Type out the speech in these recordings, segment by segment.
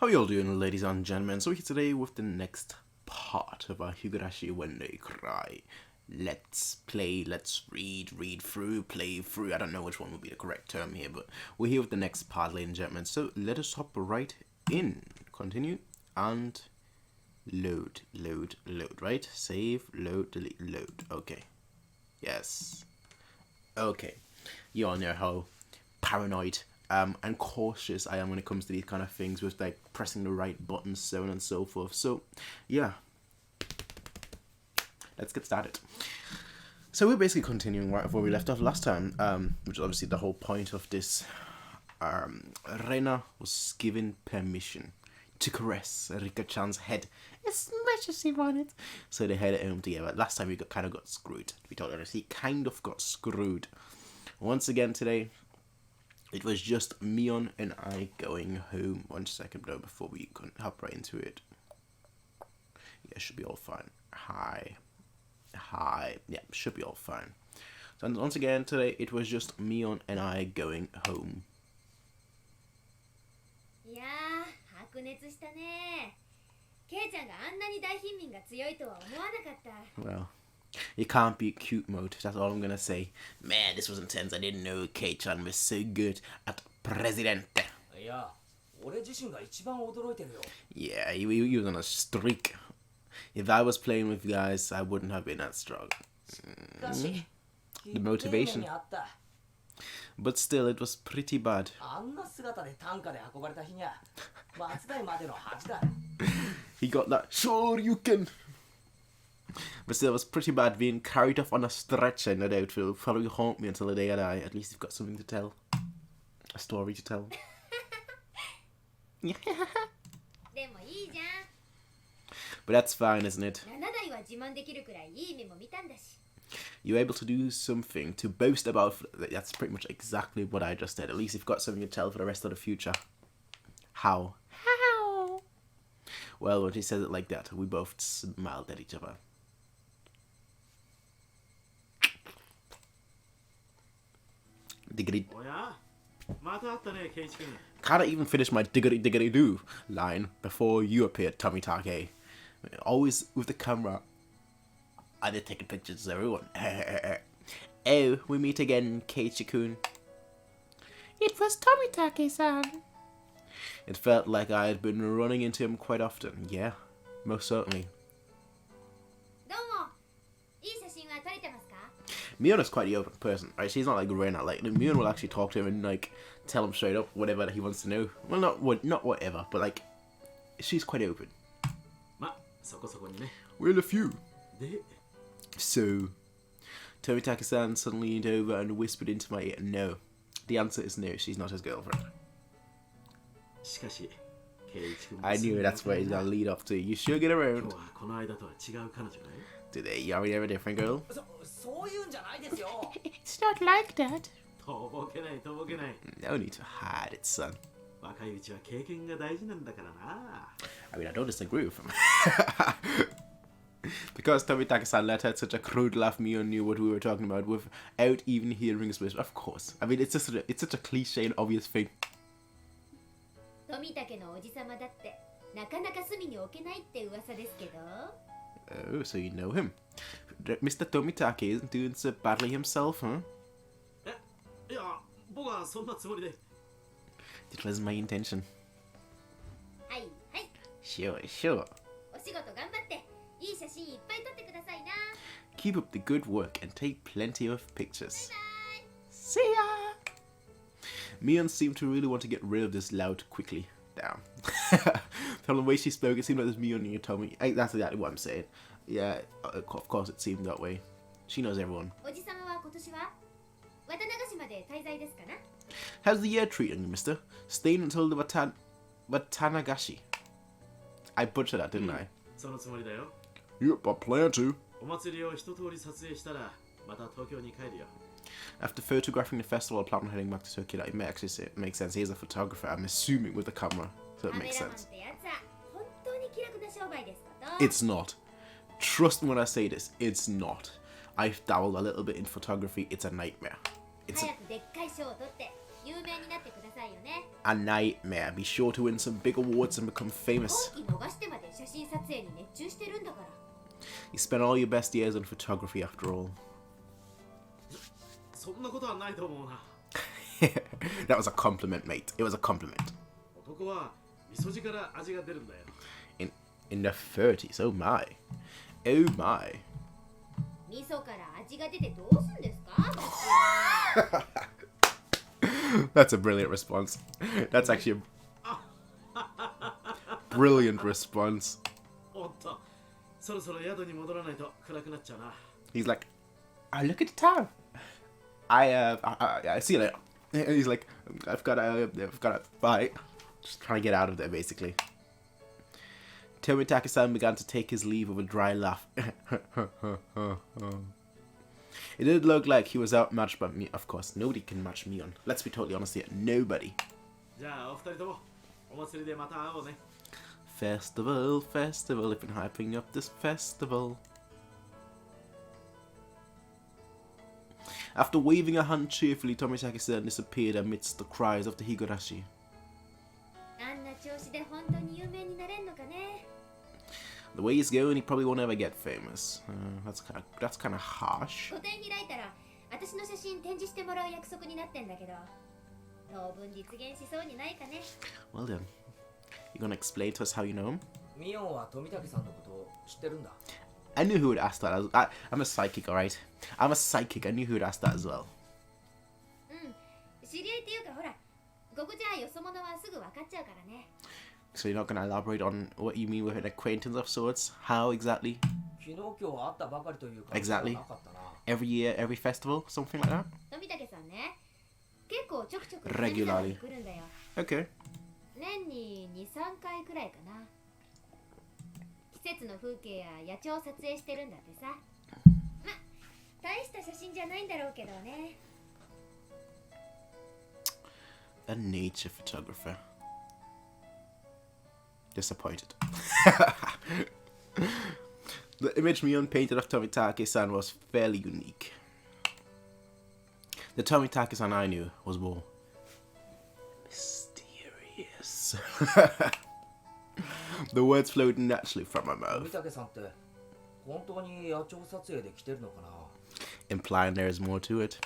How are you all doing, ladies and gentlemen? So we're here today with the next part of our Higurashi When They Cry. Let's play, let's read through, play through. I don't know which one would be the correct term here, but we're here with the next part, ladies and gentlemen. So let us hop right in. Continue and load, right? Save, load, delete, load. Okay. Yes. Okay. You all know how paranoid and cautious I am when it comes to these kind of things with like pressing the right buttons, so on and so forth. So yeah, let's get started. So we're basically continuing right where we left off last time, which is obviously the whole point of this. Reina was given permission to caress Rika-chan's head as much as she wanted. So they headed home together. Last time we kind of got screwed. To be totally honest, he kind of got screwed. Once again today, it was just Mion and I going home. 1 second though before we can hop right into it. Yeah, should be all fine. Hi. Yeah, should be all fine. So once again today, it was just Mion and I going home. Yeah, 白熱したね。ケイちゃんがあんなに大貧民が強いとは思わなかった。 Well, it can't be cute mode, that's all I'm gonna say. Man, this was intense. I didn't know Kei-chan was so good at Presidente. Yeah, Yeah, he was on a streak. If I was playing with you guys, I wouldn't have been that strong. The motivation. But still, it was pretty bad. He got that, sure you can. But still, it was pretty bad being carried off on a stretcher in that outfit. It'll probably haunt me until the day I die. At least you've got something to tell. A story to tell. But that's fine, isn't it? You're able to do something to boast about. That's pretty much exactly what I just said. At least you've got something to tell for the rest of the future. How? Well, when she says it like that, we both smiled at each other. Diggity. Can't I even finish my diggity do line before you appeared, Tomitake? Always with the camera. I did taking pictures of everyone. Oh, we meet again, Keiichi-kun. It was Tomitake-san. It felt like I had been running into him quite often. Yeah, most certainly. Miona's quite the open person, right? She's not like Reina. Like Miona will actually talk to him and like tell him straight up whatever he wants to know. Well, not whatever, but like she's quite open. Well, a few. So, Tomitake-san suddenly leaned over and whispered into my ear, "No." The answer is no. She's not his girlfriend. I knew that's where he's gonna lead up to. You sure get around. Today, you already have a different girl? It's not like that. No need to hide it, son. I mean, I don't disagree with him. Because Tomitake-san let out such a crude laugh, Mio knew what we were talking about without even hearing his whisper. Of course. I mean, it's such a cliche and obvious thing. Oh, so you know him. Mr. Tomitake isn't doing so badly himself, huh? It wasn't my intention. Sure. Keep up the good work and take plenty of pictures. Bye. See ya! Mion seemed to really want to get rid of this loud quickly. Damn. From the way she spoke, it seemed like this Mion you told me. That's exactly what I'm saying. Yeah, of course it seemed that way. She knows everyone. How's the year treating you, mister? Staying until the Watanagashi. I butchered that, didn't I? Yep, I plan to. After photographing the festival, I plan on heading back to Tokyo. It may actually make sense. He is a photographer, I'm assuming, with the camera. So it makes sense. It's not. Trust me when I say this, it's not. I've dabbled a little bit in photography. It's a nightmare. It's a... 有名になってくださいよね。 A nightmare. Be sure to win some big awards and become 今 famous. 期逃してまで写真撮影に熱中してるんだから。 You spent all your best years on photography after all. そんなことはないと思うな。 That was a compliment, mate. It was a compliment. 男は味噌汁から味が出るんだよ。 In the 30s. Oh my. Oh my. 味噌から味が出てどうすんですか？ That's a brilliant response. That's actually a brilliant response. おっと、そろそろ宿に戻らないと暗くなっちゃうな。 He's like, I look at the time. I see you later. He's like, I've got to fight. Just trying to get out of there, basically. Tomitaki-san began to take his leave with a dry laugh. It did look like he was outmatched by me. Of course, nobody can match me on. Let's be totally honest here. Nobody. じゃあお二人ともお祭りでまた会おうね。 Festival, festival. I've been hyping up this festival. After waving a hand cheerfully, Tomitaki-san disappeared amidst the cries of the Higurashi. あんな調子で本当に有名になれんのかね。 The way he's going, he probably won't ever get famous. That's kind of harsh. 個展開いたら私の写真展示してもらう約束になってんだけど、当分実現しそうにないかね。 Well then, you gonna explain to us how you know him? ミオンは富武さんのことを知ってるんだ。 I knew who would ask that. I'm a psychic, alright? I'm a psychic. I knew who would ask that as well. 知り合いっていうかほら、ここじゃよそ者はすぐ分かっちゃうからね。 So you're not gonna elaborate on what you mean with an acquaintance of sorts? How exactly? 昨日今日会ったばかりというか Exactly. なかったな。 Every year, every festival? Something like that? 富武さんね、結構ちょくちょく Regularly に来るんだよ。 Okay. 年に2、3回くらいかな。季節の風景や野鳥を撮影してるんだってさ。ま、大した写真じゃないんだろうけどね。 A nature photographer. Disappointed. The image Mion painted of Tomitaki-san was fairly unique. The Tomitaki-san I knew was more mysterious. The words flowed naturally from my 富 mouth, 武さんって本当に野鳥撮影で来てるのかな。 implying there is more to it.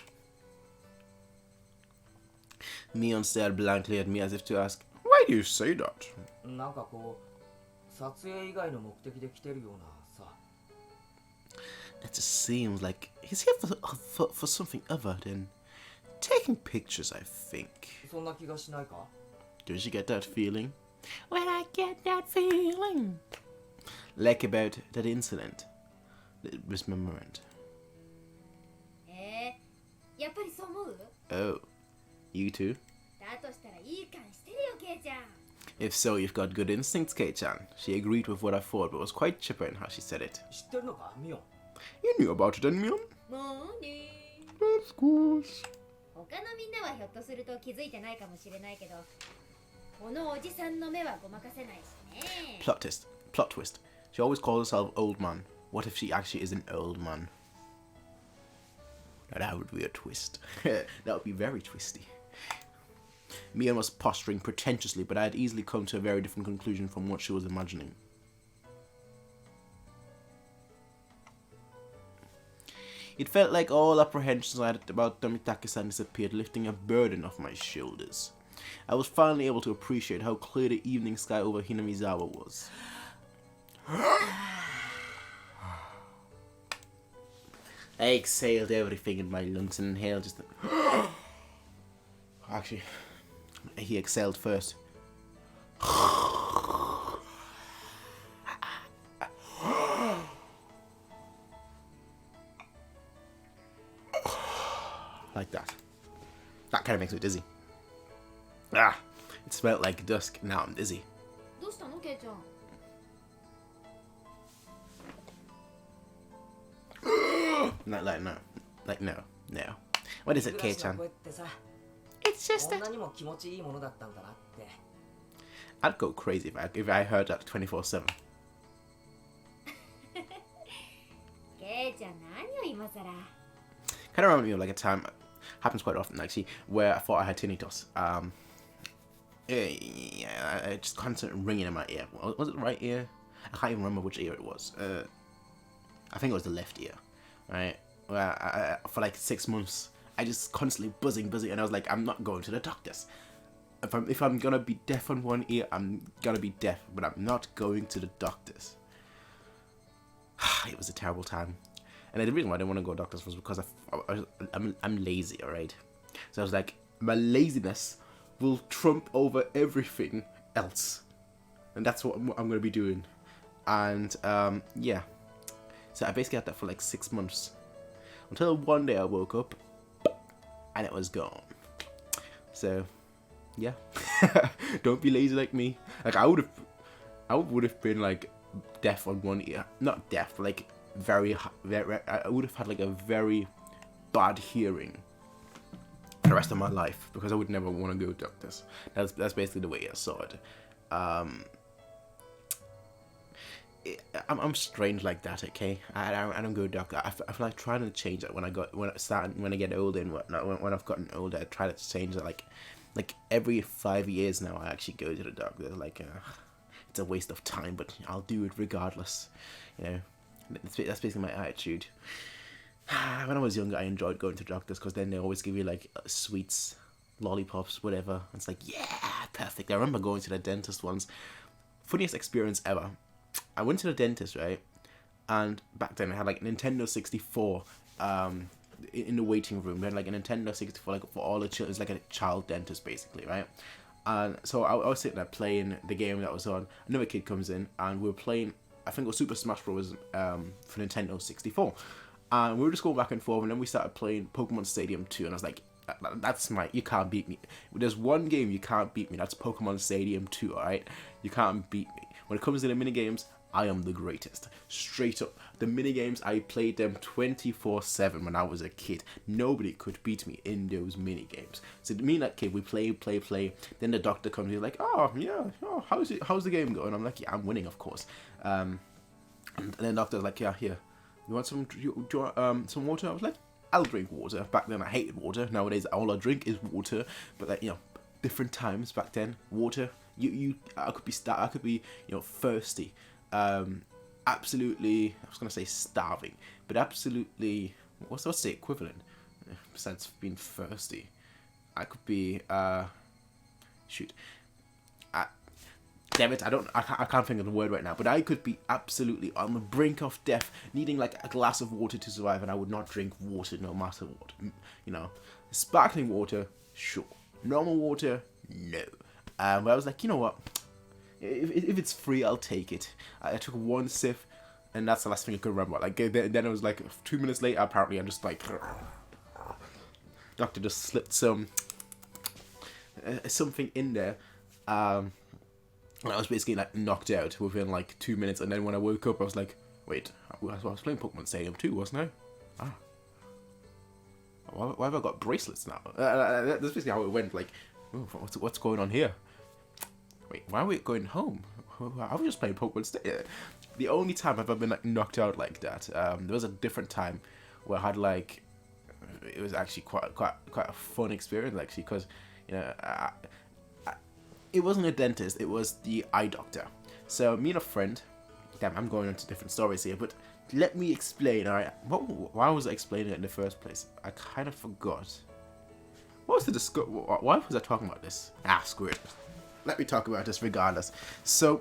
Mion stared blankly at me as if to ask, Why do you say that? なんかこう撮影以外の目的で来てるようなさ。 It just seems like he's here for something other than taking pictures, I think. そんな気がしないか。 Don't you get that feeling? When I get that feeling. Like about that incident. That mismemorand. やっぱりそう思う？ Oh, you too? だとしたらいい感してるよ、ケイちゃん。 If so, you've got good instincts, Kei-chan. She agreed with what I thought, but was quite chipper in how she said it. 知ってるのかミオン。 You knew about it, didn't you? もうね。 Of course. 他のみんなはひょっとすると気づいてないかもしれないけど、このおじさんの目はごまかせないしね。 Plot twist. Plot twist. She always calls herself old man. What if she actually is an old man? Now that would be a twist. That would be very twisty. Mion was posturing pretentiously, but I had easily come to a very different conclusion from what she was imagining. It felt like all apprehensions I had about Tomitaki-san disappeared, lifting a burden off my shoulders. I was finally able to appreciate how clear the evening sky over Hinamizawa was. I exhaled everything in my lungs and inhaled just Actually, he exhaled first. Like that. That kind of makes me dizzy. Ah, it smelled like dusk. Now I'm dizzy. どうしたの、ケイちゃん？ Like no. Like no. No. What is it, 日暮らしの Kei-chan? 声ってさ、 It's just こん that なにも気持ちいいものだったんだなって。 I'd go crazy if I heard that 24/7. ケイちゃん何よ今さら。 Kind of reminded me of like a time. happens quite often actually, where I thought I had tinnitus. Yeah, just constant ringing in my ear. Was it the right ear? I can't even remember which ear it was. I think it was the left ear, right? Where for like 6 months, I just constantly buzzing, and I was like, I'm not going to the doctors. If I'm gonna be deaf on one ear, I'm gonna be deaf, but I'm not going to the doctors. It was a terrible time, and the reason why I didn't want to go to doctors was because I'm lazy, alright? So I was like, my laziness will trump over everything else, and that's what I'm gonna be doing. And yeah, so I basically had that for like 6 months, until one day I woke up and it was gone. So yeah, don't be lazy like me. Like I would have been like deaf on one ear, not deaf, but like very I would have had like a very bad hearing for the rest of my life, because I would never want to go to doctors. That's basically the way I saw it. I'm strange like that, okay? I don't go to doctor. I feel like trying to change it when I get older and whatnot. When I've gotten older, I try to change it. Like every 5 years now, I actually go to the doctor. Like it's a waste of time, but I'll do it regardless. You know, that's basically my attitude. When I was younger, I enjoyed going to doctors because then they always give you like sweets, lollipops, whatever. It's like, yeah, perfect. I remember going to the dentist once. Funniest experience ever. I went to the dentist, right? And back then I had like a Nintendo 64 in the waiting room. They had like a Nintendo 64 like for all the children. It's like a child dentist basically, right? And so I was sitting there playing the game that was on. Another kid comes in and we were playing, I think it was Super Smash Bros. For Nintendo 64. And we were just going back and forth, and then we started playing Pokemon Stadium 2, and I was like, you can't beat me. There's one game you can't beat me, that's Pokemon Stadium 2, alright? You can't beat me. When it comes to the minigames, I am the greatest. Straight up. The minigames, I played them 24/7 when I was a kid. Nobody could beat me in those minigames. So me and that kid, we play. Then the doctor comes, he's like, oh, yeah, oh, how's the game going? I'm like, yeah, I'm winning, of course. And then the doctor's like, yeah, here. You want some water? I was like, I'll drink water. Back then I hated water. Nowadays all I drink is water. But like, different times back then, water. I could be thirsty. Absolutely. I was gonna say starving, but absolutely. What's the equivalent besides being thirsty? I could be. Damn it, I can't think of the word right now, but I could be absolutely on the brink of death, needing like a glass of water to survive, and I would not drink water no matter what. Sparkling water, sure. Normal water, no. But I was like, you know what? If it's free, I'll take it. I took one sip, and that's the last thing I could remember. Like then it was like 2 minutes later, apparently I'm just like, doctor just slipped something in there. And I was basically like knocked out within like 2 minutes, and then when I woke up, I was like, wait, I was playing Pokemon Stadium 2, wasn't I? Why have I got bracelets now? That's basically how it went. Like, what's going on here? Wait, why are we going home? I was just playing Pokemon Stadium. The only time I've ever been like knocked out like that, there was a different time where I had like, it was actually quite a fun experience actually, because it wasn't a dentist, it was the eye doctor. So me and a friend, damn, I'm going into different stories here, but let me explain, alright? Why was I explaining it in the first place? I kind of forgot. What was the why was I talking about this? Screw it. Let me talk about this regardless. So,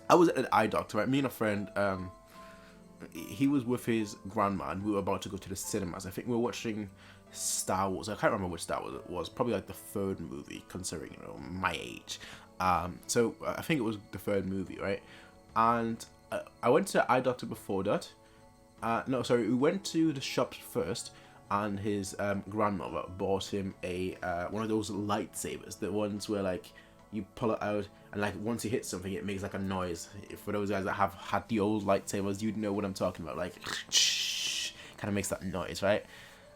I was at an eye doctor, right? Me and a friend, he was with his grandma, and we were about to go to the cinemas. I think we were watching Star Wars. I can't remember which Star Wars it was. Probably like the third movie, considering my age. So I think it was the third movie, right? And I went to the eye doctor before that. We went to the shops first, and his grandmother bought him a one of those lightsabers, the ones where like you pull it out, and like once you hit something, it makes like a noise. For those guys that have had the old lightsabers, you'd know what I'm talking about. Like, kind of makes that noise, right?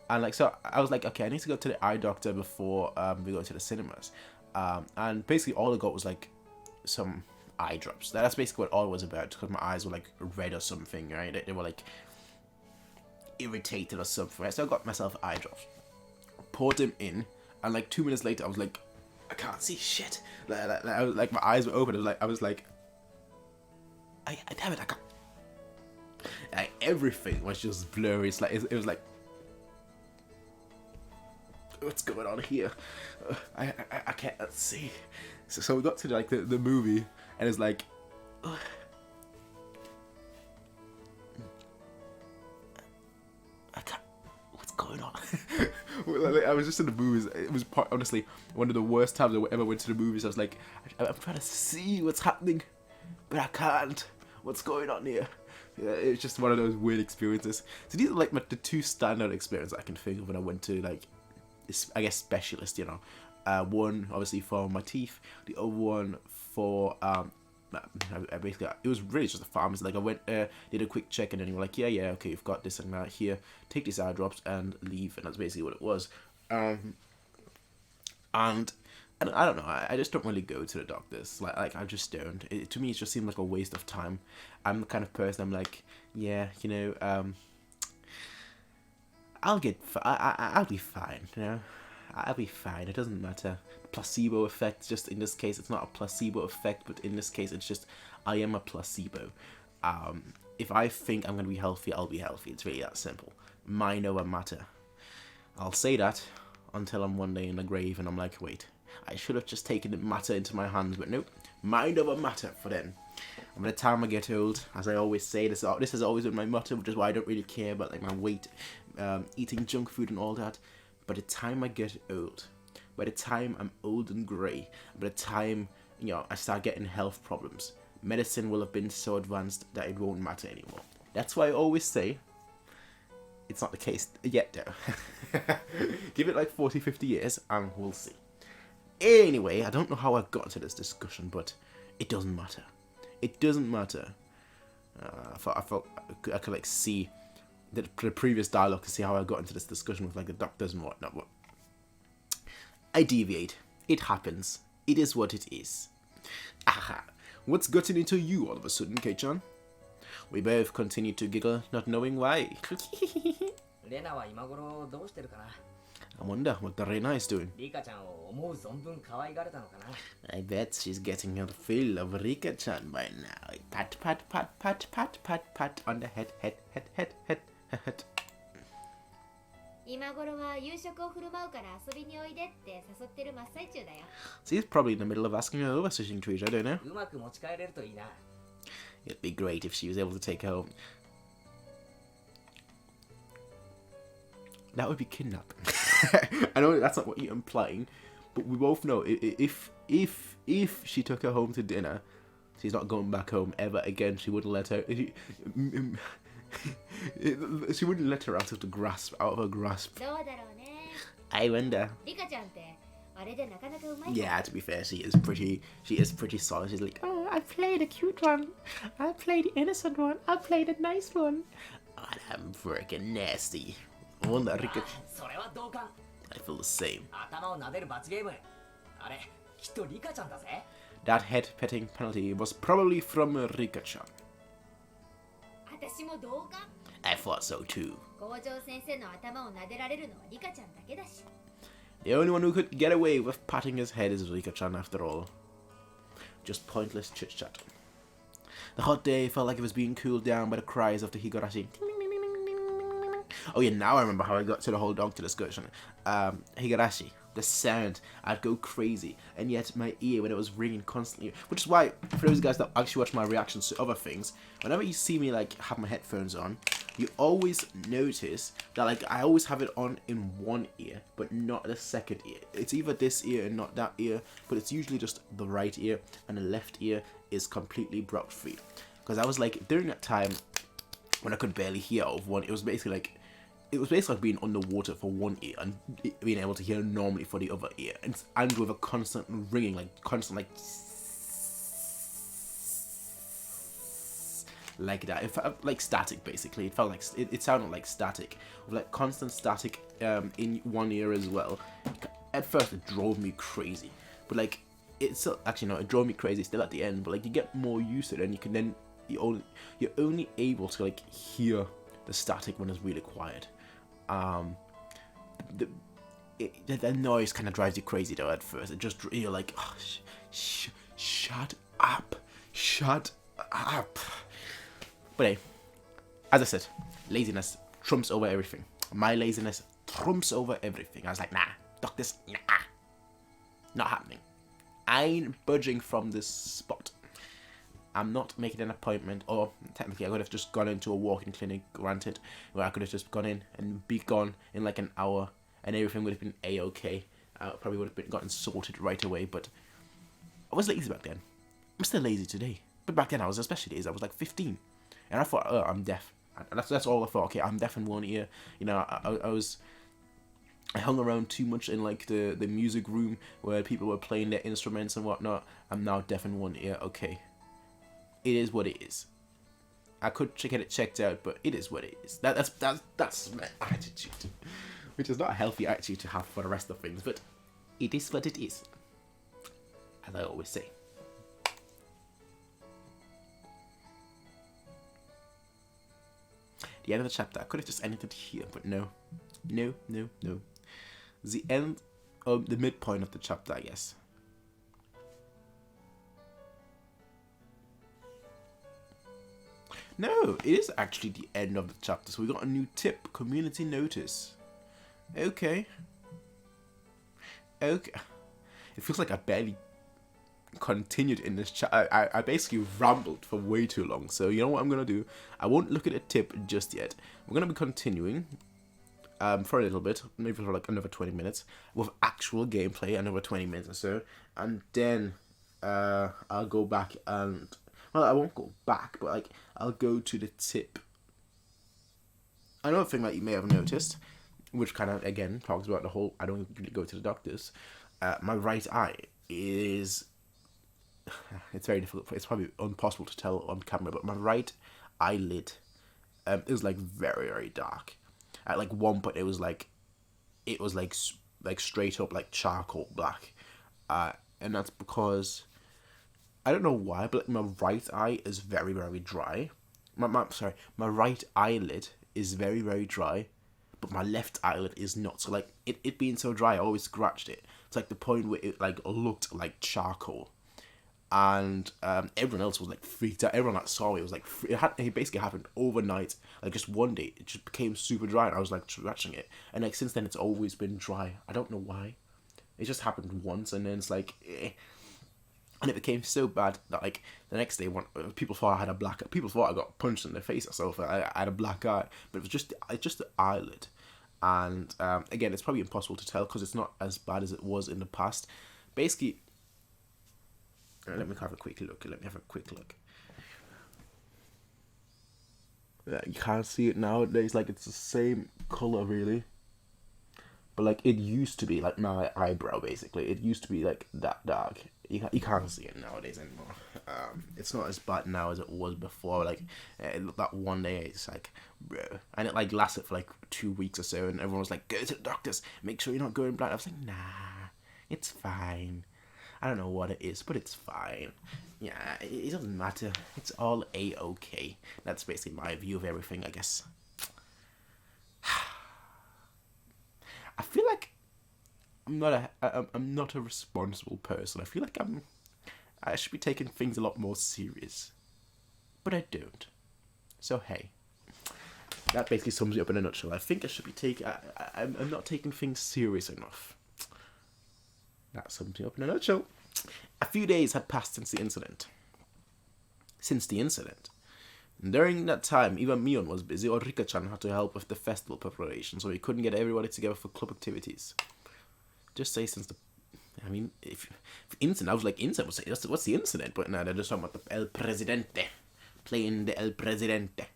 And like, so I was like, okay, I need to go to the eye doctor before we go to the cinemas. And basically all I got was like some eye drops. That's basically what all it was about, because my eyes were like red or something, right? They were like irritated or something, right? So I got myself eye drops. poured him in, and like 2 minutes later, I was like, I can't see shit. I was like, my eyes were open. I was like, damn it, I can't. Like, everything was just blurry. It's like it was like, what's going on here? I can't see. So we got to like the movie, and it's like, I can't. What's going on? I was just in the movies. It was honestly one of the worst times I ever went to the movies. I was like, I'm trying to see what's happening, but I can't. What's going on here? Yeah, it's just one of those weird experiences. So these are like the two standout experiences I can think of when I went to like, I guess, specialist. You know, one obviously for my teeth, the other one for I basically, it was really just a pharmacy. Like I went there, did a quick check, and then you were like, yeah, okay, you've got this and that here. Take these eye drops and leave, and that's basically what it was. And I don't know. I just don't really go to the doctors. Like I just don't. To me, it just seems like a waste of time. I'm the kind of person. I'm like, yeah, you know, I'll be fine. You know, I'll be fine. It doesn't matter. Placebo effect. Just in this case, it's not a placebo effect, but in this case, it's just I am a placebo. If I think I'm gonna be healthy, I'll be healthy. It's really that simple. Mind over matter. I'll say that until I'm one day in the grave and I'm like, wait, I should have just taken the matter into my hands, but nope, mind over matter for then. And by the time I get old, as I always say, this has always been my motto, which is why I don't really care about like my weight, eating junk food and all that. By the time I get old, by the time I'm old and grey, by the time, you know, I start getting health problems, medicine will have been so advanced that it won't matter anymore. That's why I always say, it's not the case yet though. Give it like 40, 50 years and we'll see. Anyway, I don't know how I got to this discussion, but it doesn't matter. It doesn't matter. I thought I could like see the previous dialogue to see how I got into this discussion with like the doctors and whatnot, but I deviate. It happens. It is what it is. Aha. What's gotten into you all of a sudden, Kei-chan? We both continue to giggle, not knowing why. レナは今頃どうしてるかな I wonder what the Reina is doing. リカちゃんを思う存分可愛がれたのかな I bet she's getting her fill of Rika-chan by now. Pat, pat, pat, pat, pat, pat, pat on the head. 今頃は夕食を振る舞うから遊びにおいでって誘ってる真っ最中だよ。 She's probably in the middle of asking her over fishing trees, I don't know. うまく持ち帰れるといいな It'd be great if she was able to take her home. That would be kidnapping. I know that's not what you're implying, but we both know if she took her home to dinner, she's not going back home ever again. She wouldn't let her. She wouldn't let her out of her grasp. どうだろうね。 I wonder. リカちゃんってあれでなかなかうまい。 Yeah, to be fair, she is pretty solid. She's like, oh, I played a cute one. I played the innocent one. I played a nice one. Oh, I'm freaking nasty. I wonder, Rika. それは同感 I feel the same. 頭を撫でる罰ゲームあれきっとリカちゃんだぜ That head petting penalty was probably from Rika-chan. 私も同感。 I thought so too. 校長先生の頭を撫でられるのはリカちゃんだけだし。 The only one who could get away with patting his head is Rika-chan after all. Just pointless chit-chat. The hot day felt like it was being cooled down by the cries of the Higurashi. Oh yeah, now I remember how I got to the whole dog discussion. Higurashi, the sound, I'd go crazy, and yet my ear when it was ringing constantly, which is why, for those guys that actually watch my reactions to other things, whenever you see me like have my headphones on, you always notice that like I always have it on in one ear, but not the second ear. It's either this ear and not that ear, but it's usually just the right ear, and the left ear is completely blocked free. Because I was like, during that time, when I could barely hear out of one, it was basically like being underwater for one ear and being able to hear normally for the other ear, and with a constant ringing, like that. It felt like static, basically. It felt like it sounded like static, with like constant static in one ear as well. At first, it drove me crazy, but like it's still, actually no, it drove me crazy still at the end. But like you get more used to it, and you can then you're only able to like hear the static when it's really quiet. the noise kind of drives you crazy though at first. It just, you're like, oh, shut up. But hey, as I said, laziness trumps over everything. My laziness trumps over everything. I was like, nah, doctors, nah, not happening. I ain't budging from this spot. I'm not making an appointment, or technically I could have just gone into a walk-in clinic, granted, where I could have just gone in and be gone in like an hour, and everything would have been a-okay. I probably would have gotten sorted right away, but I was lazy back then. I'm still lazy today, but back then I was especially lazy. I was like 15, and I thought, oh, I'm deaf. And that's all I thought. Okay, I'm deaf in one ear. You know, I hung around too much in like the music room where people were playing their instruments and whatnot. I'm now deaf in one ear. Okay. It is what it is. I could get it checked out, but it is what it is. That's my attitude, which is not a healthy attitude to have for the rest of things, but it is what it is, as I always say. The end of the chapter. I could have just ended it here, but no. The end of the midpoint of the chapter, I guess. No, it is actually the end of the chapter. So we got a new tip. Community notice. Okay. It feels like I barely continued in this chat. I basically rambled for way too long. So you know what I'm going to do? I won't look at a tip just yet. We're going to be continuing for a little bit. Maybe for like another 20 minutes. With actual gameplay. Another 20 minutes or so. And then I'll go back and... Well, I won't go back, but like I'll go to the tip. Another thing that you may have noticed, which kind of again talks about the whole I don't really go to the doctors. My right eye is. It's very difficult. It's probably impossible to tell on camera, but my right eyelid is like very, very dark. At like one point, it was like straight up like charcoal black, and that's because. I don't know why, but like, my right eye is very, very dry. My right eyelid is very, very dry, but my left eyelid is not. So like it being so dry, I always scratched it. It's like the point where it like looked like charcoal, and everyone else was like freaked out. Everyone that saw it was like it basically happened overnight. Like just one day, it just became super dry, and I was like scratching it. And like since then, it's always been dry. I don't know why. It just happened once, and then it's like. And it became so bad that like the next day, when people thought I had a black eye. People thought I got punched in the face or something. I had a black eye, but it was just the eyelid. And again, it's probably impossible to tell because it's not as bad as it was in the past. Basically, let me have a quick look. Yeah, you can't see it nowadays. Like it's the same color, really. But like it used to be like my eyebrow. Basically, it used to be like that dark. You can't see it nowadays anymore. It's not as bad now as it was before. Like that one day, it's like, bro, and it like lasted for like 2 weeks or so, and everyone was like, "Go to the doctors. Make sure you're not going blind." I was like, "Nah, it's fine. I don't know what it is, but it's fine. Yeah, it doesn't matter. It's all a-okay." That's basically my view of everything, I guess. I feel like I'm not a responsible person. I feel like I should be taking things a lot more serious, but I don't. So hey, that basically sums it up in a nutshell. I think I should be I'm not taking things serious enough. That sums it up in a nutshell. A few days had passed since the incident. During that time, even Mion was busy, or Rika-chan had to help with the festival preparation, so he couldn't get everybody together for club activities. Just say since the... I mean, if incident, I was like, incident, what's the incident? But no, they're just talking about the El Presidente. Playing the El Presidente.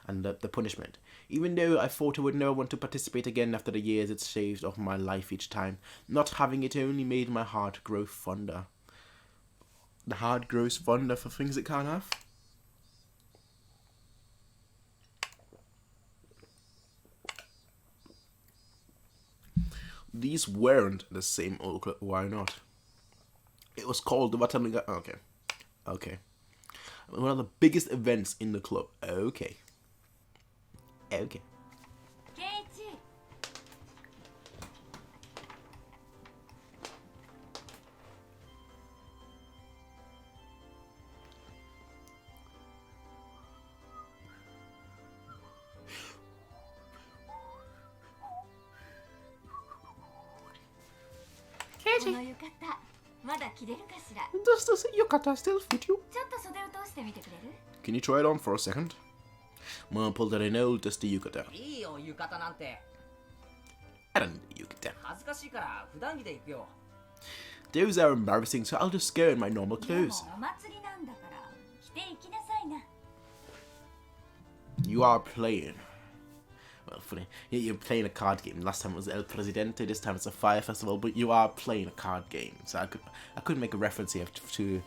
And the punishment. Even though I thought I would never want to participate again after the years it shaved off my life each time, not having it only made my heart grow fonder. The heart grows fonder for things it can't have? These weren't the same old club. Why not? It was called the Watanabe. Okay. One of the biggest events in the club. Okay. この浴衣まだ着れるかしら。 Does this yukata still fit you? ちょっと袖を通してみてくれる？ Can you try it on for a second? Mom pulled out an old dusty yukata. いいよ浴衣なんて。 I don't need yukata. 恥ずかしいから普段着で行くよ。 Those are embarrassing, so I'll just go in my normal でも clothes. お祭りなんだから着ていきなさいな。 You are playing. Well, funny. You're playing a card game. Last time it was El Presidente. This time it's a fire festival. But you are playing a card game, so I could make a reference here to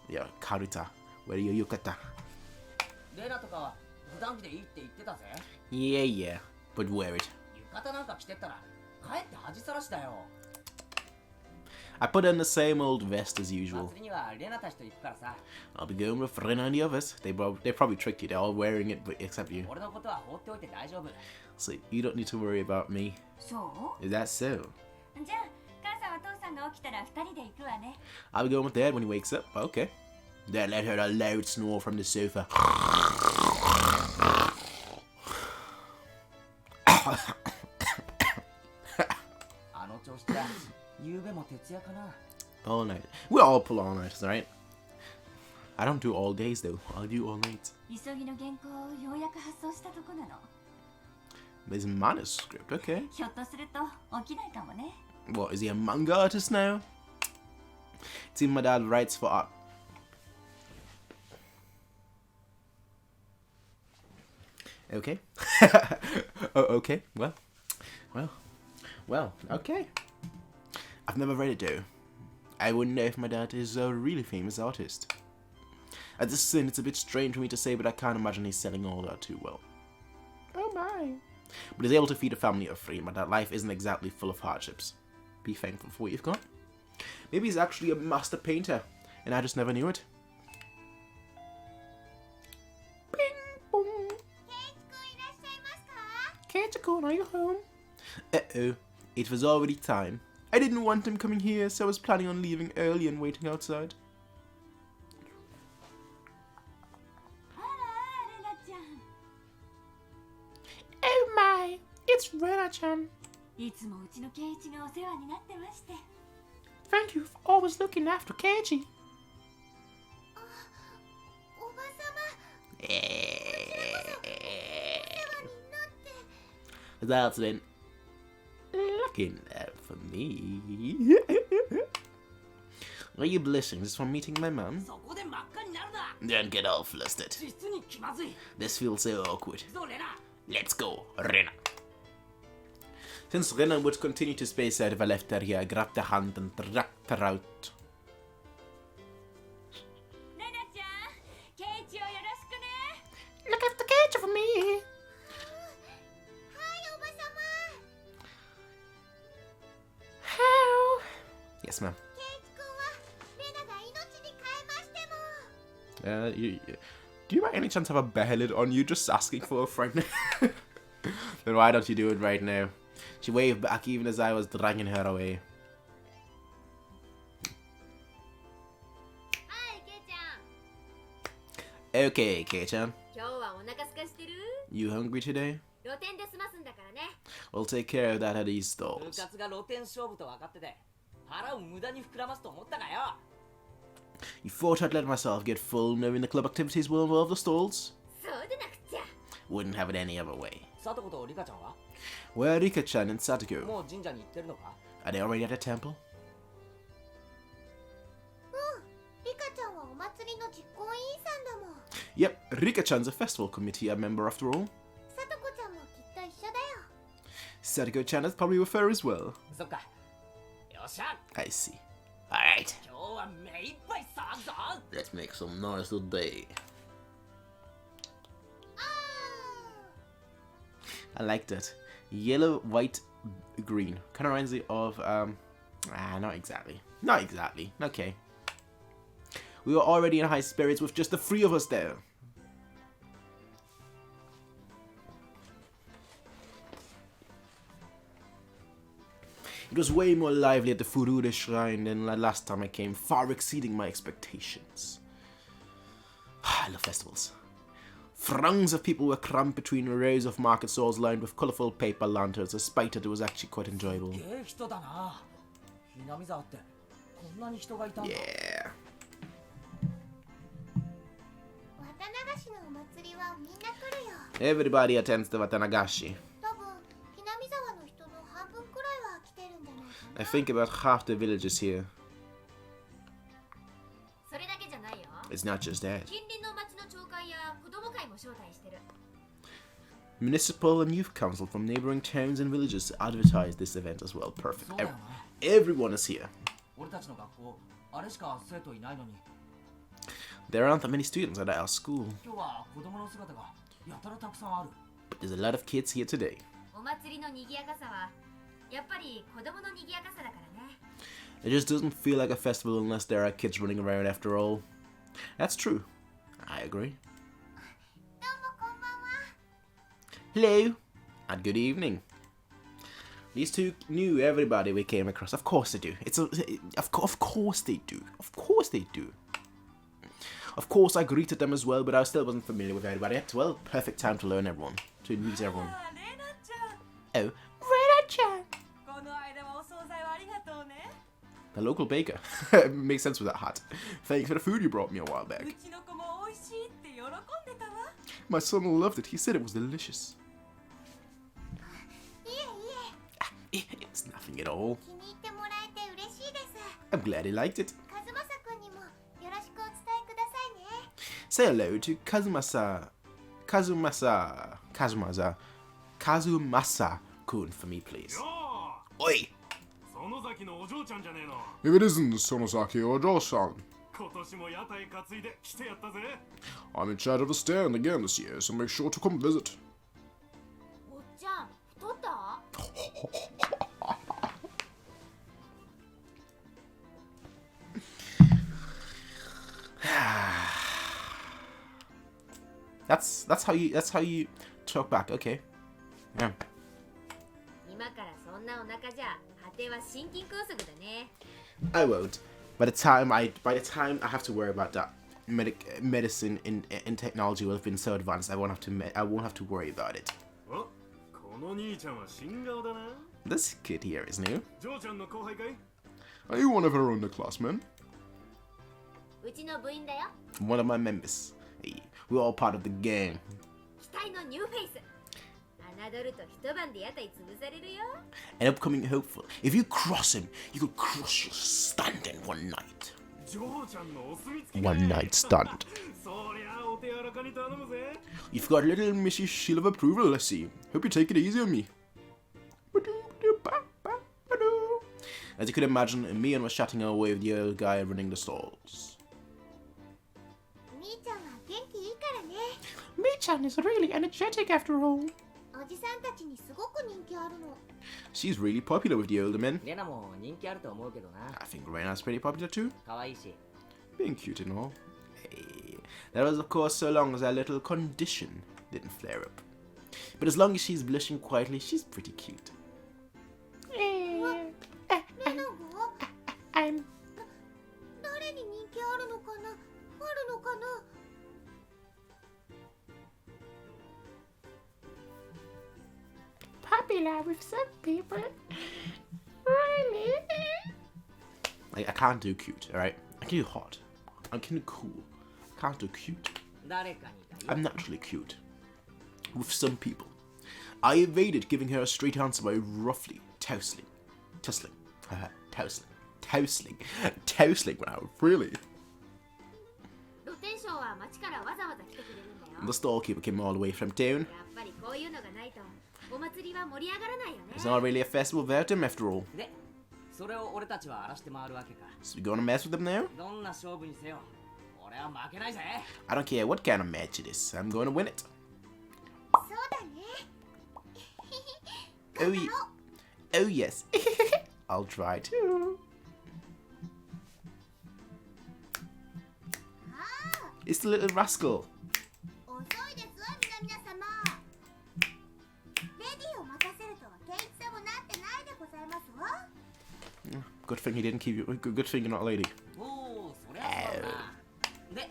yeah, Karuta, where you yukata. レナとか普段着でいいって言ってたぜ。 Yeah, yeah, but wear it. 浴衣なんか着てったらかえって恥さらしだよ。 I put on the same old vest as usual. 祭りにはレナたちと行くからさ。 I'll be going with Rena and the others. They probably tricked you. They're all wearing it, but except you. 俺のことは放っておいて大丈夫。 So you don't need to worry about me. そ Is that so? う？じゃあ母さんは父さんが起きたら二人で行くわね。 I'll be going with Dad when he wakes up. Okay. Dad let her a loud snore from the sofa. あの調子じゃ夕べも徹夜かな。 All night. We all pull all nighters, right? I don't do all days though. I'll do all nights. 急ぎの原稿をようやく発送したとこなの。 There's a manuscript, okay. ひょっとすると起きないかもね。 What, is he a manga artist now? It seems my dad writes for art. Okay. Oh, okay. Well, okay. I've never read it though. I wouldn't know if my dad is a really famous artist. At this sin, it's a bit strange for me to say, but I can't imagine he's selling all that too well. Oh my. But he's able to feed a family of three, but that life isn't exactly full of hardships. Be thankful for what you've got. Maybe he's actually a master painter, and I just never knew it. Bing bong. Keiichi-kun, are you home? Uh-oh, it was already time. I didn't want him coming here, so I was planning on leaving early and waiting outside. あらレナちゃん。 Oh my, it's Rena-chan. いつもうちのケイイチがお世話になってまして。 Thank you for always looking after Keiichi. おばさま。 That's been looking out for me. Are you blushing just from meeting my mum? そこで真っ赤になるな。 Don't get all flustered. 実に気まずい。 This feels so awkward. そうレナ。 Let's go, Rena. Since Rena would continue to space out if I left her here, I grabbed her hand and dragged her out. レナちゃん、ケイイチをよろしくね。 Look after Keiichi for me. はいおばさま。 How? Yes, ma'am. ケイイチ君はレナが命に変えましても。 Do you by any chance have a bear lid on you just asking for a friend? Then why don't you do it right now? She waved back even as I was dragging her away. はいケイちゃん。 Okay, Kei-chan. 今日はお腹すかしてる？ You hungry today? 露店で済ますんだからね。 We'll take care of that at these 部 stalls. 活が露天勝負と分かってて腹を無駄に膨らますと思ったかよ。 You thought I'd let myself get full knowing the club activities will involve the stalls? そうでなくちゃ。 Wouldn't have it any other way. サトコとリカちゃんは Where are Rika-chan and Satoko? もう神社に行ってるのか。 Are they already at a temple? リカちゃんはお祭りの実行委員さんだもん。 Yep, Rika-chan's a festival committee member after all. さとこちゃんもきっと一緒だよ。 Satoko-chan is probably with her as well. そっか。よっしゃ。 I see. Alright, 今日は目いっぱい騒ぐぞ。 let's make some noise today. I like that. Yellow, white, green. Kind of reminds me of, not exactly. Not exactly. Okay. We were already in high spirits with just the three of us there. It was way more lively at the Furude Shrine than the last time I came, far exceeding my expectations. I love festivals. Throngs of people were crammed between rows of market stalls lined with colourful paper lanterns, despite that it was actually quite enjoyable. すげえ人だな。南沢ってこんなに人がいたんだ。 Yeah. 綿流しのお祭りはみんな来るよ。 Everybody attends the Watanagashi. 多分南沢の人の半分くらいは来てるんじゃないか I な。 think about half the villagers here. それだけじゃないよ。 It's not just that. 近隣の町の町会や子供会も招待してる。 Municipal and youth council from neighboring towns and villages advertise this event as well. Perfect. そうだよな。 Everyone is here. 俺たちの学校あれしか生徒いないのに、 There aren't that many students at our school, 今日は子供の姿がやたらたくさんある。 but there's a lot of kids here today. お祭りの賑やかさはやっぱり子供の賑やかさだからね。 It just doesn't feel like a festival unless there are kids running around after all. That's true. I agree. どうもこんばんは。 Hello, and good evening. These two knew everybody we came across. Of course they do. Of course they do. Of course they do. Of course I greeted them as well, but I still wasn't familiar with everybody. It's well, perfect time to learn everyone, to meet everyone. レナちゃん Oh, Rena-chan! この間はお惣菜をありがとうね The local baker. Makes sense with that hat. Thanks for the food you brought me a while う back. ちの子も美味しいって喜んでたわ My son loved it. He said it was delicious. いえいえ、 It's nothing at all. 気に入ってもらえて嬉しいです。 I'm glad he liked it. カズマサ君にもよろしくお伝えくださいね。 Say hello to Kazumasa-kun for me, please. よ Oi! ー園崎のお嬢ちゃんじゃねえの If it isn't Sonosaki or Joe-san, 今年も屋台担いで来てやったぜ I'm in charge of the stand again this year, so make sure to come visit. おっちゃん、太った？ That's how you talk back, okay. Yeah. 今からそんなお腹じゃ果ては心筋梗塞だね。 I won't. By the time I have to worry about that, medicine and technology will have been so advanced. I won't have to worry about it. おこの兄ちゃんは新顔だな This kid here is new. ジョーちゃんの後輩かい Are you one of her underclassmen? うちの部員だよ。 One of my members. Hey, we're all part of the gang. 期待のニューフェイス。侮ると一晩で屋台潰されるよ。 An upcoming hopeful. If you cross him, you could crush your stand in one night. ジョーちゃんのお墨付き One night stand. そりゃお手柔らかに頼むぜ You've got a little Missy seal of approval, I see. Hope you take it easy on me. As you could imagine, Mian was chatting away with the old guy running the stalls. 兄ちゃんは元気いいからね。 Mi-chan is really energetic after all. おじさんたちにすごく人気あるの。 She's really popular with the older men. レナも人気あると思うけどな。 I think Reina's pretty popular too. 可愛いし。 Being cute and all. Hey. That was of course so long as that little condition didn't flare up. But as long as she's blushing quietly, she's pretty cute. レナが I'm 誰に人気あるのかな？あるのかな？ popular with some people. Really? I can't do cute, alright? I can do hot. I can do cool. I can't do cute. 誰かにだよ。 I'm naturally cute. With some people. I evaded giving her a straight answer by roughly tousling when I was really. 露天商は町からわざわざ来てくれるんだよ。 The storekeeper came all the way from town. やっぱりこういうのがないとお祭りは盛り上がらないよね。 It's not really a festival without him after all. で、それを俺たちは荒らして回るわけか。 So we gonna mess with them now? どんな勝負にせよ、俺は負けないぜ。 I don't care what kind of match it is. I'm gonna win it. そうだね。 Oh, oh yes. I'll try too. ああ、 It's the little rascal. 遅いですわ皆様。レディを待たせるとはケイチさんもなってないでございますわ。 Good thing he didn't keep you. Good thing you're not a lady. おお、そりゃそうだな。で、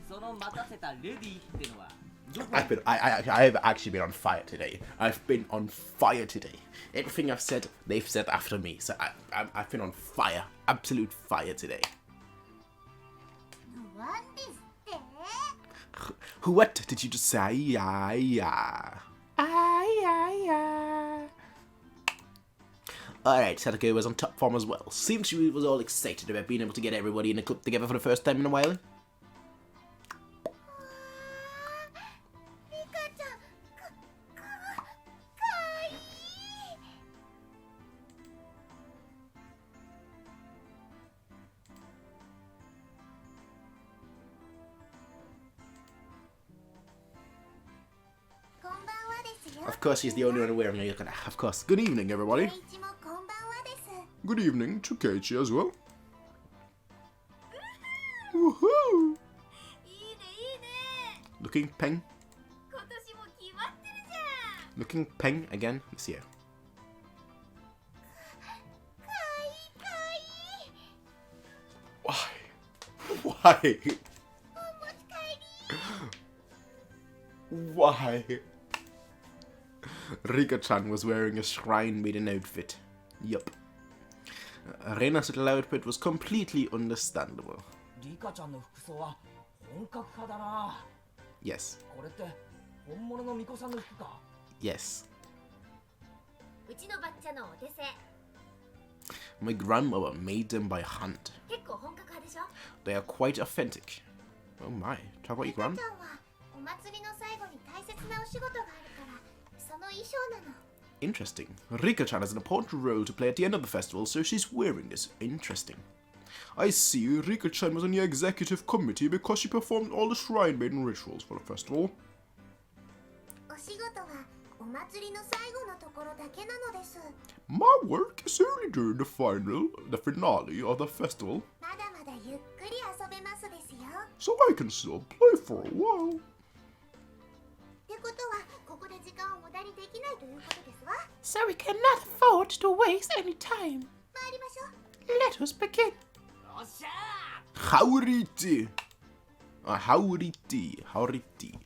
その待たせたレディーってのは I've actually been on fire today. I've been on fire today. Everything I've said, they've said after me. So I've been on fire, absolute fire today. ワンですって。 What did you just say? Yeah. Alright, Satake was on top form as well. Seems she was all excited about being able to get everybody in a club together for the first time in a while. リカちゃん、かわいい。 こんばんはですよ。 Of course, she's the only one wearing a yukata. Of course. Good evening, everybody. ケイイチもこんばんはです。 Good evening to Keiichi as well. Woohoo! いいねいいね。 Looking peng. 今年も決まってるじゃん。 Looking peng again this year. かわいいかわいい。 Why? Why? お持ち帰り。 Why? Rika-chan was wearing a shrine maiden outfit. Yup. Reina's little outfit was completely understandable. リカちゃんの服装は本格派だな。 Yes. これって本物の巫女さんの服か。 Yes. うちのばっちゃのお手製。 My grandmother made them by hand. 結構本格派でしょ。 They are quite authentic. Oh my. Talk about your リカ grand. ちゃんはお祭りの最後に大切なお仕事があるからその衣装なの。 Interesting. Rika-chan has an important role to play at the end of the festival, so she's wearing this. Interesting. I see. Rika-chan was on the executive committee because she performed all the Shrine Maiden rituals for the festival. お仕事はお祭りの最後のところだけなのです。 My work is only during the finale of the festival, まだまだゆっくり遊べますですよ。 so I can still play for a while. ってことはここで時間を無駄にできないということですわ。 So we cannot afford to waste any time. 参りましょう。 Let us begin. よっしゃ Hauriti. Hauriti.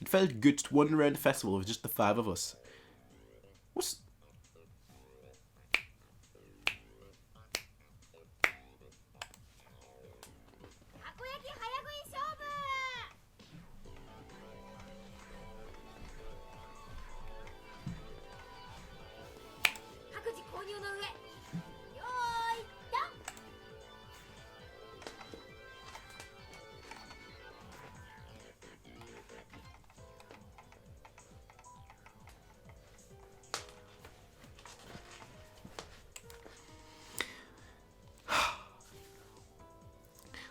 It felt good to wander around the festival with just the five of us. What's... たこ焼き早食い勝負。各自購入の上。よーい、ドン。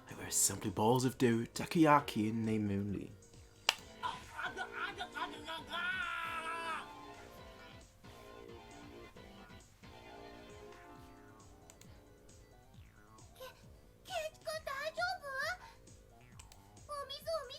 There were simply balls of dough, takoyaki, and name only. ケイチ君大丈夫？お水お水。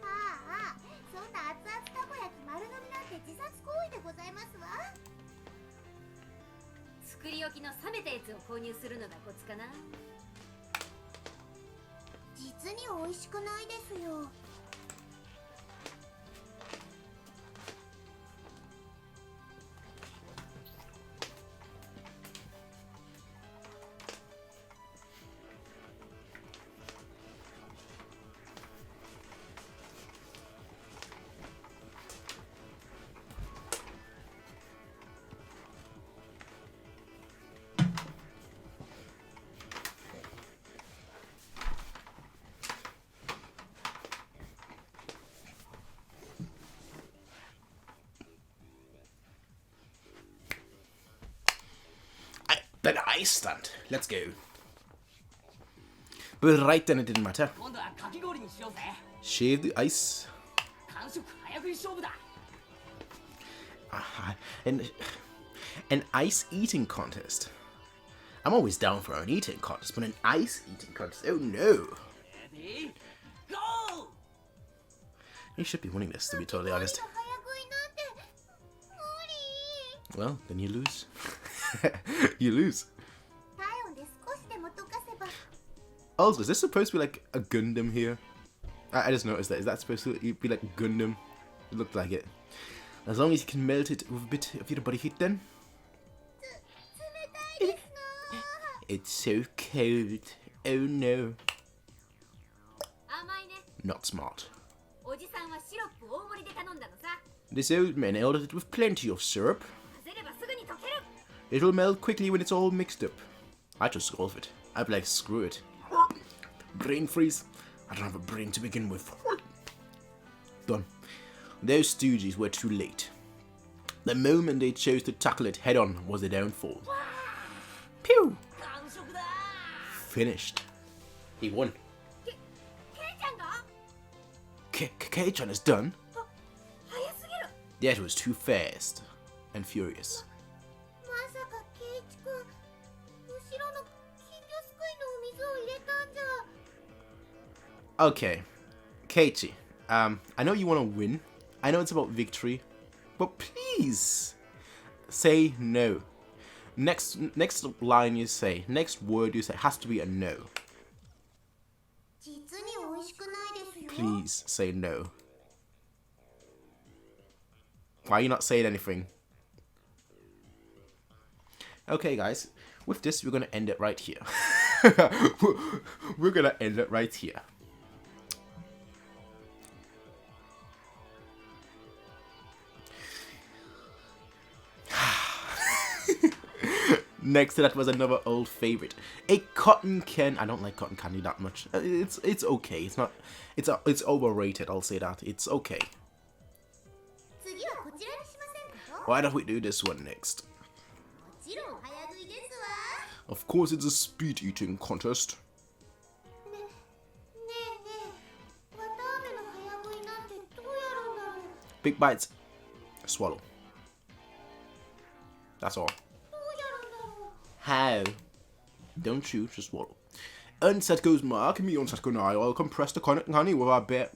ああ、そんな熱々たこ焼き丸飲みなんて自殺行為でございますわ。作り置きの冷めたやつを購入するのがコツかな。実に美味しくないですよ。 Then I stand. Let's go. But right then it didn't matter. 今度はかき氷にしようぜ。 Shave the ice. 完食早食い勝負だ。 An ice eating contest. I'm always down for an eating contest, but an ice eating contest? Oh no. レディー He should be winning this, to be totally honest. 早食いなんて無理。 Well, then you lose. You lose. 体温で少しでも溶かせば。 Also, is this supposed to be like a Gundam here? I just noticed that. Is that supposed to be like Gundam? It looked like it. As long as you can melt it with a bit of your body heat, then. 冷たいですな。 It's so cold. Oh no. 甘いね。 Not smart. おじさんはシロップ大盛りで頼んだのさ。 This old man ordered it with plenty of syrup. 混ぜればすぐに溶ける。 It'll melt quickly when it's all mixed up. I just solve it. I'd be like, screw it. Brain freeze. I don't have a brain to begin with. Done. Those stooges were too late. The moment they chose to tackle it head on was the downfall. Pew! 完食だ。 Finished. He won. ケイちゃんが Kei-chan is done. 早すぎる。 That was too fast and furious. まさかケイチ君、後ろの金魚すくいのお水を入れたんじゃ。 Okay, Keiichi, I know you want to win. I know it's about victory, but please say no. Next line you say, next word you say has to be a no. 実に美味しくないですよ。 Please say no. Why are you not saying anything? Okay, guys, with this, we're gonna end it right here. We're gonna end it right here. Next to that was another old favorite, a cotton candy. I don't like cotton candy that much. It's okay. It's not. It's overrated. I'll say that. It's okay. 次はこちらにしませんか。 Why don't we do this one next? もちろん早食いですわ。 Of course, it's a speed eating contest. ねえねえ、綿あめの早食いなんてどうやるんだろう。 Big bites, swallow. That's all. どうやるんだろう。 How? Don't shoot, just swallow. Unset goes Mark, me unset go now. I'll compress the cotton candy with our bit.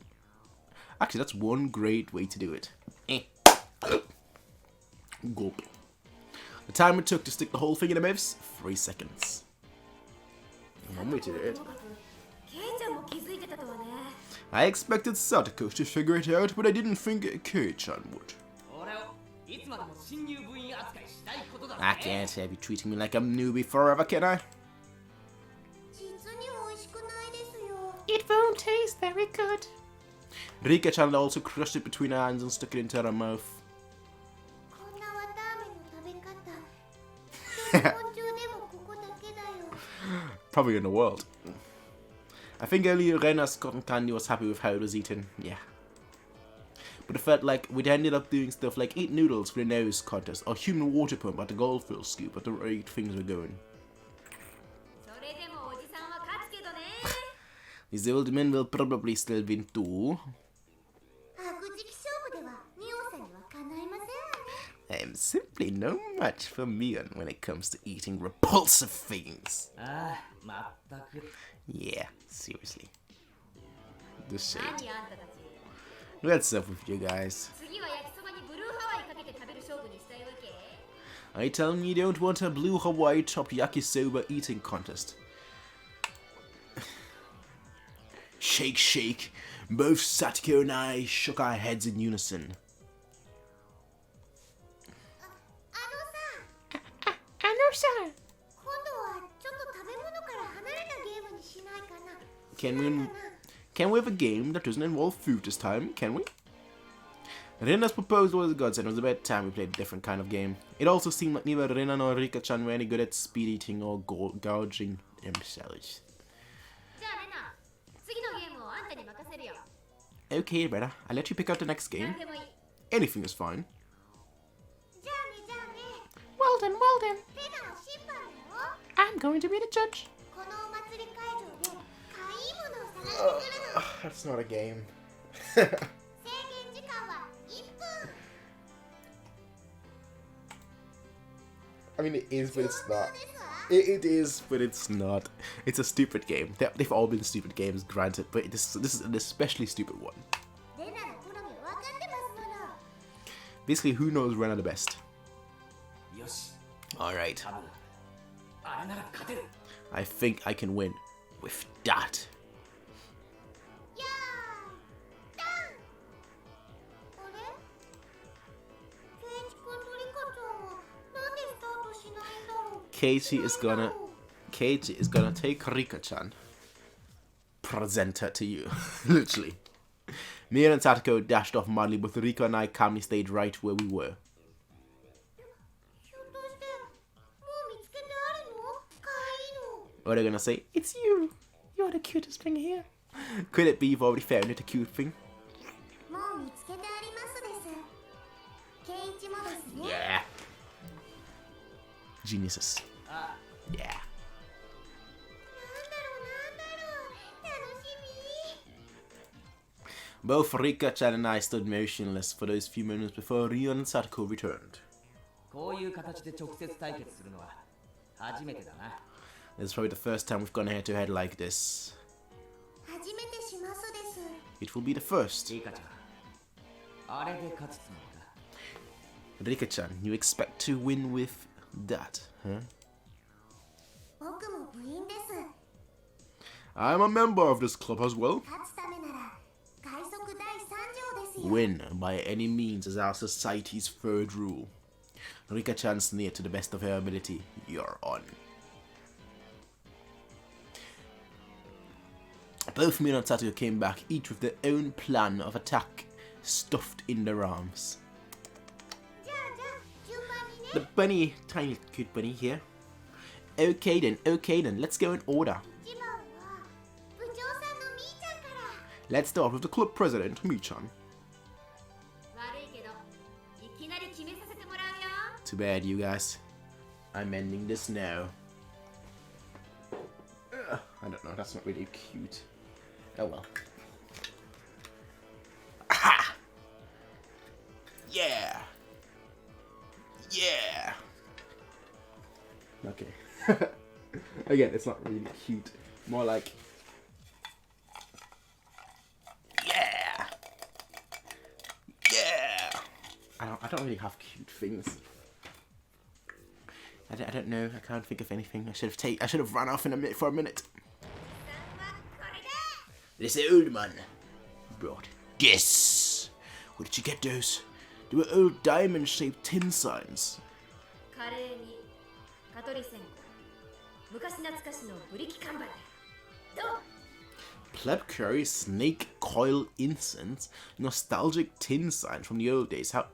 Actually, that's one great way to do it. Gulp. The time it took to stick the whole thing in the mouth, 3 seconds. One way to do it. ケイちゃんも気づいてたとはね。 I expected Satoko to figure it out, but I didn't think Kei-chan would. 俺をいつまでも新入部員扱いしないことだ I can't have you treating me like I'm newbie forever, can I? 実に美味しくないですよ。 It won't taste very good. Rika-chan also crushed it between her hands and stuck it into her mouth. こんな綿あめの食べ方。日本中でもここだけだよ。 Probably in the world. I think only Rena's cotton candy was happy with how it was eaten, yeah. But it felt like we'd ended up doing stuff like eat noodles for the nose contest or human water pump at the goldfish scoop at the rate things were going. それでもおじさんは勝つけどね。 These old men will probably still win too. 白磁気勝負ではミオさんにはかないませんわね。 I'm simply no match for Mion when it comes to eating repulsive things. ああまったく Yeah, seriously. The shade. 何あんたたち。 What's up with you guys? 次は焼きそばにブルーハワイかけて食べる勝負にしたいわけ。 Are you telling me you don't want a blue Hawaii chopped yakisoba eating contest? Shake, shake. Both Satiko and I shook our heads in unison. あのさ、今度はちょっと食べ物から離れたゲームにしないかな。 Can we have a game that doesn't involve food this time? Can we? Rena's proposal was good, and it was about time we played a different kind of game. It also seemed like neither Rena nor Rika-chan were any good at speed eating or gouging themselves. じゃあレナ、次のゲームをあんたに任せるよ。 Okay, Rena, I'll let you pick out the next 何 game. でもいい。 Anything is fine. じゃあねじゃあね。 Well then, well then. レナは審判だよ。 I'm going to be the judge. このお祭り会場でかいいものを探してくるの。 That's not a game. 制限時間は1分。 I mean, it is, but it's not. ですわ。 It is, but it's not. It's a stupid game. They've all been stupid games, granted, but this is an especially stupid one. レナの好 Basically, who knows Rena the best? よし Alright. 多分あれなら勝てる I think I can win with that. やーダンあれケイチ君とリカちゃんはなんでスタートしないんだろう Katie is gonna take Rika-chan, present her to you, literally. Me and Satoko dashed off madly, but Rika and I calmly stayed right where we were. ひょっとしてもう見つけてあるのかわいいの What are they gonna say? It's you! You're the cutest thing here. Could it be you've already found it, a cute thing? もう見つけてありますですケイチもですね Yeah. Geniuses. あ Yeah. なんだろう楽しみ Both Rika-chan and I stood motionless for those few moments before Ryo and Satoko returned. こういう形で直接対決するのは初めてだな This is probably the first time we've gone head to head like this. 初めてしますです It will be the first. リカちゃんあれで勝つつもりか Rika-chan, you expect to win with that, huh? 僕も部員です I'm a member of this club as well. 勝つためなら快速第3条ですよ Win by any means is our society's third rule. Rika-chan sneered to the best of her ability. You're on. Both Mino and Satsuko came back, each with their own plan of attack stuffed in their arms. じゃあ順番にね The bunny, tiny cute bunny here. Okay then, let's go in order. 一番は部長さんのみーちゃんから Let's start with the club president, Mi-chan. 悪いけどいきなり決めさせてもらうよ Too bad, you guys. I'm ending this now. I don't know, that's not really cute. Oh well. Aha! Yeah! Yeah! Okay. Again, it's not really cute. More like... Yeah! Yeah! I don't really have cute things. I don't know. I can't think of anything. I should have run off for a minute. さんはこれだ This old man brought this. Where did you get those? They were old diamond-shaped tin signs. カレーに蚊取り線香昔懐かしのブリキ看板だどう Pleb curry, snake coil incense, nostalgic tin signs from the old days. How?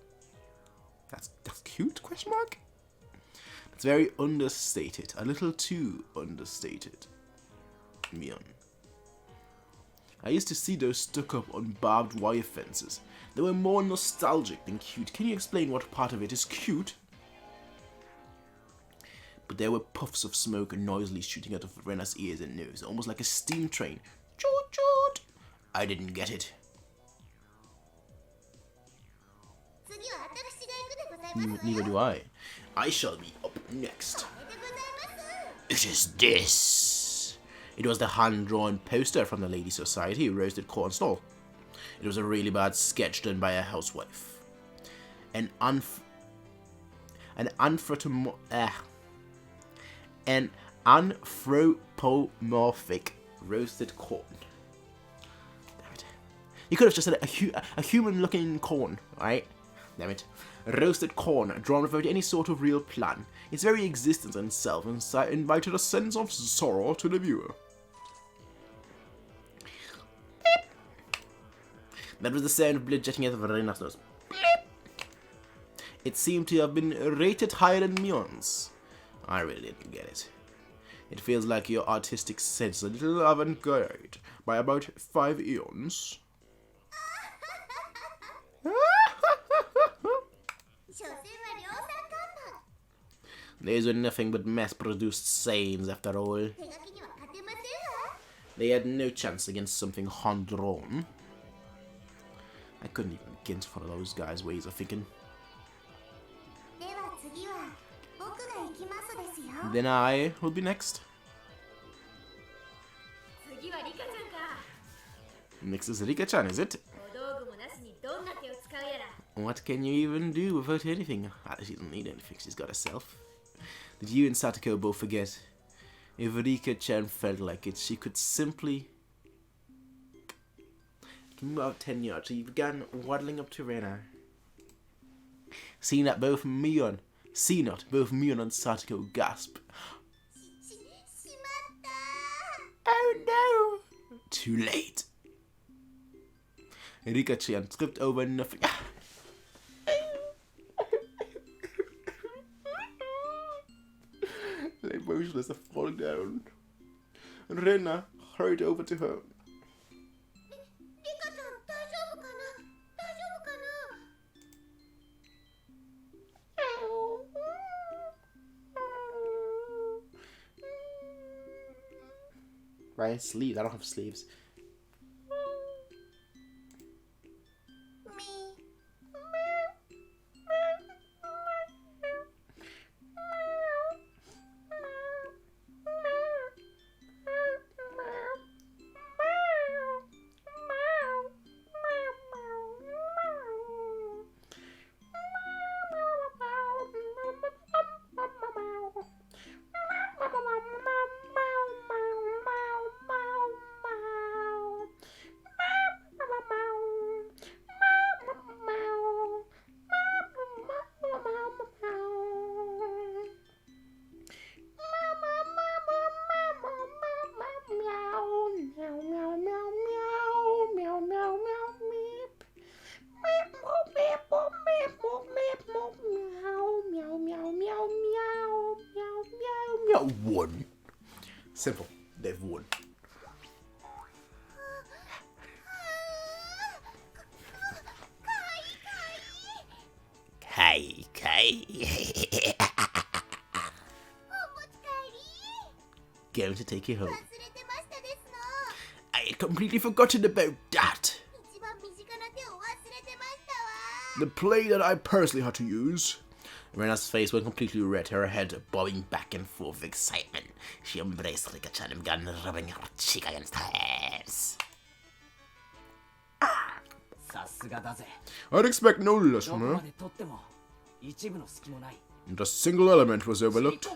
That's cute? Question mark. It's very understated. A little too understated. Mion. I used to see those stuck up on barbed wire fences. They were more nostalgic than cute. Can you explain what part of it is cute? But there were puffs of smoke noisily shooting out of Rena's ears and nose, almost like a steam train. Choot choot! I didn't get it. 次は私が行くでございます Neither do I. I shall be up next. でございます It is this. It was the hand-drawn poster from the Lady Society roasted corn stall. It was a really bad sketch done by a housewife. An anthropomorphic roasted corn. Damn it. You could have just said a human-looking corn, right? Damn it. Roasted corn, drawn without any sort of real plan. Its very existence and self invited a sense of sorrow to the viewer. Beep. That was the sound of blood jetting out of Rena's nose. Beep. It seemed to have been rated higher than Mion's. I really didn't get it. It feels like your artistic sense is a little avant-garde by about 5 eons. 所詮は量産看 These were nothing but mass-produced sayings after all. 板手書きには勝てませんわ They had no chance against something hand-drawn. I couldn't even begin to follow those guys' ways of thinking. では次は僕が行きますですよ Then I will be next. 次はリカちゃんか Next is Rika-chan, is it? 小道具もなしにどんな手を使うやら What can you even do without anything? She doesn't need anything, she's got herself. Did you and Satoko both forget? If Rika-chan felt like it, she could simply move out 10 yards. She began waddling up to Rena. Seeing not both Mion and Satoko gasp. Oh no! Too late. Rika-chan tripped over nothing. The motionless are falling down. And Rena hurried over to her. Right, sleeves. I don't have sleeves. Won. Simple. They've won. Kai. Going to take you home. I had completely forgotten about that. The play that I personally had to use. Rena's face went completely red, her head bobbing back and forth with excitement. She embraced Rika-chan and began rubbing her cheek against hers. I'd expect no less from her. Not a single element was overlooked.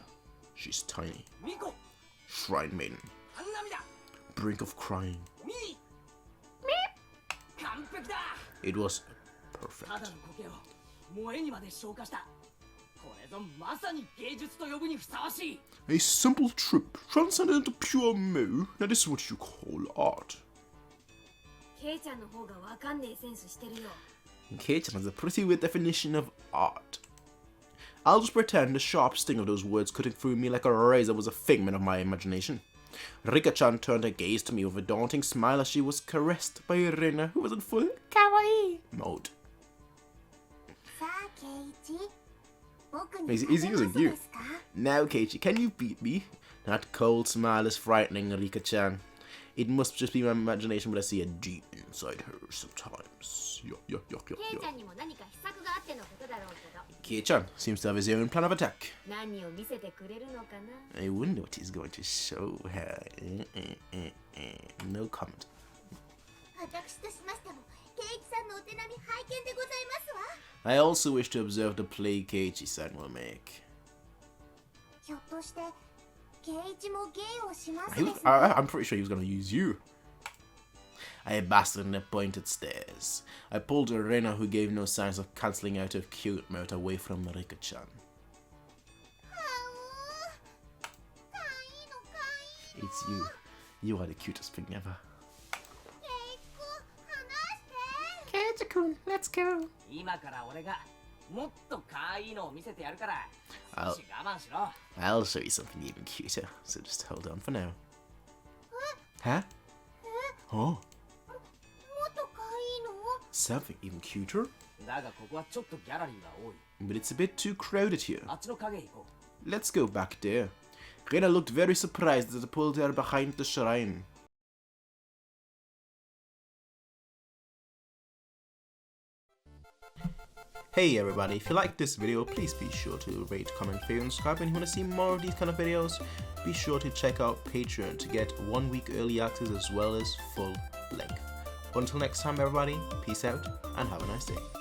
She's tiny. Shrine maiden. Brink of crying. It was perfect. A simple trip transcended into pure mo. Now this is what you call art. Kei-chan has a pretty weird definition of art. I'll just pretend the sharp sting of those words cutting through me like a razor was a figment of my imagination. Rika-chan turned her gaze to me with a daunting smile as she was caressed by Rena, who was in full kawaii mode. He's using you. Now, Keiichi, can you beat me? That cold smile is frightening, Rika-chan. It must just be my imagination, but I see a demon inside her sometimes. Kei-chan seems to have his own plan of attack. I wonder what he's going to show her. No comment. I also wish to observe the play Keiichi-san will make. I'm pretty sure he was going to use you. I bastard in the pointed stairs. I pulled a Rena who gave no signs of cancelling out of cute mode away from Rika-chan. It's you. You are the cutest thing ever. Keiichi-kun, let's go. I'll show you something even cuter, so just hold on for now. Huh? Oh. Something even cuter? But it's a bit too crowded here. Let's go back there. Rena looked very surprised at the pool there behind the shrine. Hey everybody, if you liked this video, please be sure to rate, comment, favorite, and subscribe. And if you want to see more of these kind of videos, be sure to check out Patreon to get 1 week early access as well as full length. Until next time everybody, peace out and have a nice day.